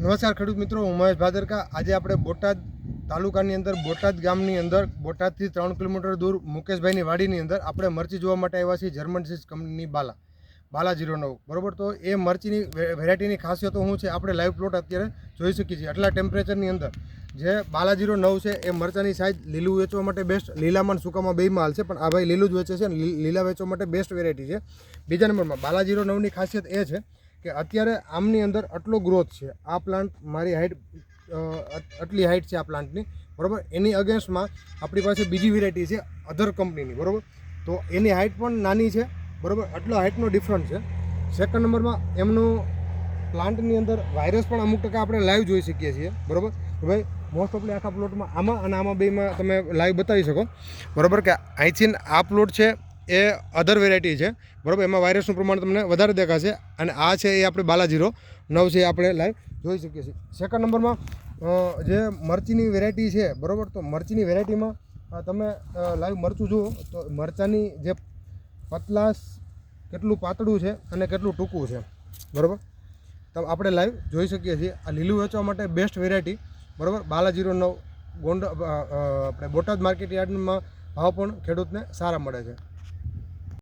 નમસ્કાર ખેડૂત મિત્રો, હું મહેશ ભાદરકા। આજે આપણે બોટાદ તાલુકાની અંદર બોટાદ ગામની અંદર બોટાદથી 3 કિલોમીટર દૂર મુકેશભાઈની વાડીની અંદર આપણે મરચી જોવા માટે આવ્યા છીએ। જર્મન સીડ્સ કંપનીની બાલા 09 બરાબર। તો એ મરચીની વેરાયટીની ખાસિયતો શું છે આપણે લાઈવ પ્લોટ અત્યારે જોઈ શકીએ છીએ। આટલા ટેમ્પરેચરની અંદર જે બાલા 09 છે એ મરચાની સાઇઝ લીલું વેચવા માટે બેસ્ટ, લીલામાં સૂકામાં બેયમાં હાલ છે, પણ આ ભાઈ લીલું જ વેચે છે, લીલા વેચવા માટે બેસ્ટ વેરાયટી છે। બીજા નંબરમાં બાલા 09ની ખાસિયત એ છે કે અત્યારે આમની અંદર આટલો ગ્રોથ છે। આ પ્લાન્ટ મારી હાઇટ આટલી હાઇટ છે આ પ્લાન્ટની બરાબર। એની અગેન્સ્ટમાં આપણી પાસે બીજી વેરાયટી છે અધર કંપનીની બરાબર, તો એની હાઇટ પણ નાની છે બરાબર, આટલો હાઇટનો ડિફરન્સ છે। સેકન્ડ નંબરમાં એમનું પ્લાન્ટની અંદર વાયરસ પણ અમુક ટકા આપણે લાઈવ જોઈ શકીએ છીએ બરાબર। તો ભાઈ મોસ્ટ ઓફલી આખા પ્લોટમાં આમાં અને આમાં બેમાં તમે લાઈવ બતાવી શકો બરાબર કે અહીંથી આ પ્લોટ છે એ અધર વેરાયટી છે બરાબર, એમાં વાયરસનું પ્રમાણ તમને વધારે દેખાશે, અને આ છે એ આપણે બાલા 09 છે એ આપણે લાઈવ જોઈ શકીએ છીએ। સેકન્ડ નંબરમાં જે મરચીની વેરાયટી છે બરાબર, તો મરચીની વેરાયટીમાં તમે લાઈવ મરચું જુઓ તો મરચાંની જે પતલાસ કેટલું પાતળું છે અને કેટલું ટૂંકું છે બરાબર, તો આપણે લાઈવ જોઈ શકીએ છીએ। આ લીલું વેચવા માટે બેસ્ટ વેરાયટી બરાબર, બાલા 09 આપણે બોટાદ માર્કેટ યાર્ડમાં ભાવ પણ ખેડૂતને સારા મળે છે।